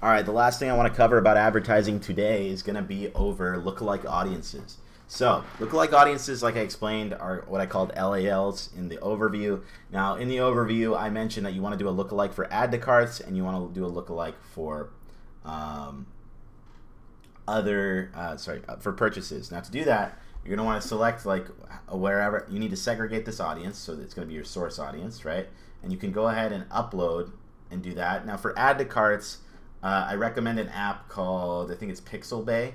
All right, the last thing I want to cover about advertising today is going to be over lookalike audiences. So, lookalike audiences, like I explained, are what I called LALs in the overview. Now, in the overview, I mentioned that you want to do a lookalike for add to carts, and you want to do a lookalike for for purchases. Now, to do that, you're going to want to select like wherever you need to segregate this audience, so that it's going to be your source audience, right? And you can go ahead and upload and do that. Now, for add to carts, I recommend an app called, I think it's SfB.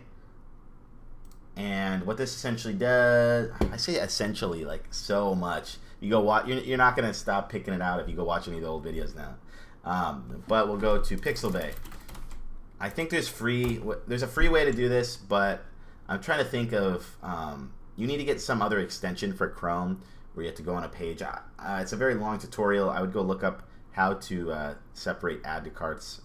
And what this essentially does, I say essentially like so much. You go watch, you're not going to stop picking it out if you go watch any of the old videos now. But we'll go to SfB. I think there's a free way to do this, but I'm trying to think of, you need to get some other extension for Chrome where you have to go on a page. It's a very long tutorial. I would go look up how to separate add to carts,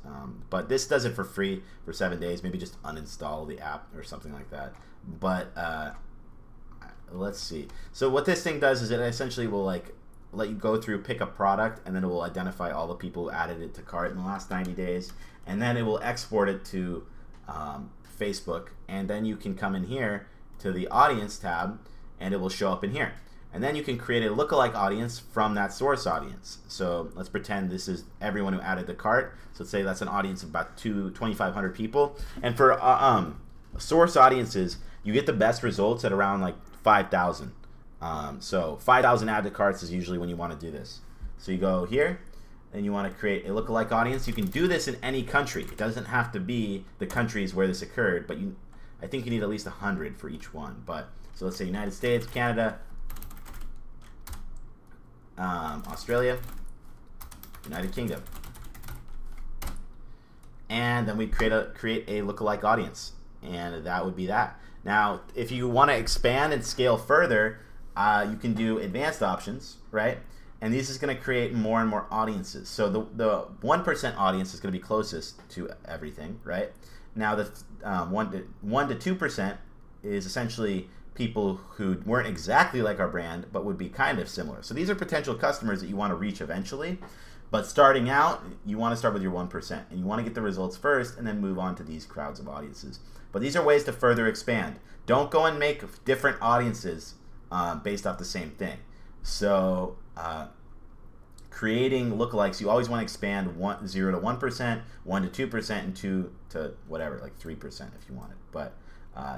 but this does it for free for 7 days. Maybe just uninstall the app or something like that. But let's see. So what this thing does is it essentially will like let you go through, pick a product, and then it will identify all the people who added it to cart in the last 90 days, and then it will export it to Facebook, and then you can come in here to the audience tab, and it will show up in here. And then you can create a lookalike audience from that source audience. So let's pretend this is everyone who added the cart. So let's say that's an audience of about 2,500 people. And for source audiences, you get the best results at around like 5,000. So 5,000 add to carts is usually when you want to do this. So you go here, and you want to create a lookalike audience. You can do this in any country. It doesn't have to be the countries where this occurred, but I think you need at least 100 for each one. But so let's say United States, Canada, Australia, United Kingdom, and then we create a lookalike audience, and that would be that. Now, if you want to expand and scale further, you can do advanced options, right? And this is going to create more and more audiences. So the 1% audience is going to be closest to everything, right? Now the 1 to 2% is essentially people who weren't exactly like our brand, but would be kind of similar. So these are potential customers that you want to reach eventually. But starting out, you want to start with your 1%, and you want to get the results first, and then move on to these crowds of audiences. But these are ways to further expand. Don't go and make different audiences based off the same thing. So creating lookalikes, you always want to expand 0 to 1%, 1 to 2%, and 2 to whatever, like 3% if you want it. But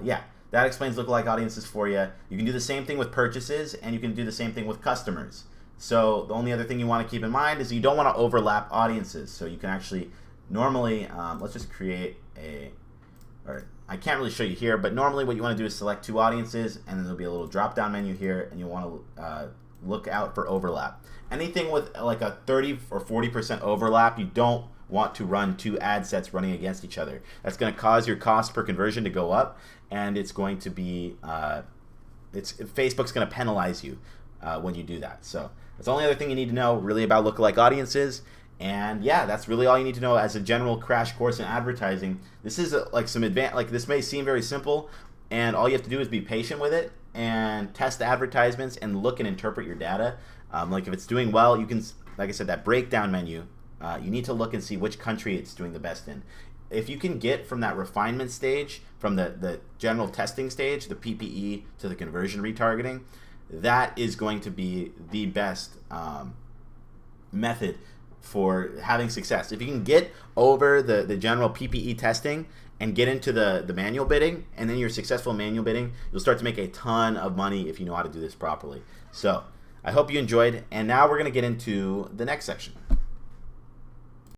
yeah. That explains lookalike audiences for you. You can do the same thing with purchases, and you can do the same thing with customers. So the only other thing you want to keep in mind is you don't want to overlap audiences. So you can actually normally, let's just create or I can't really show you here, but normally what you want to do is select 2 audiences, and then there'll be a little drop-down menu here, and you want to look out for overlap. Anything with like a 30 or 40% overlap, you don't want to run 2 ad sets running against each other. That's going to cause your cost per conversion to go up, and it's going to be Facebook's going to penalize you when you do that. So that's the only other thing you need to know really about lookalike audiences. And yeah, that's really all you need to know as a general crash course in advertising. This is like some advanced, like this may seem very simple, and all you have to do is be patient with it and test the advertisements and look and interpret your data. Like if it's doing well, you can, like I said, that breakdown menu, you need to look and see which country it's doing the best in. If you can get from that refinement stage, from the general testing stage, the PPE to the conversion retargeting, that is going to be the best method for having success. If you can get over the general PPE testing and get into the manual bidding, and then you're successful in manual bidding, you'll start to make a ton of money if you know how to do this properly. So I hope you enjoyed, and now we're going to get into the next section.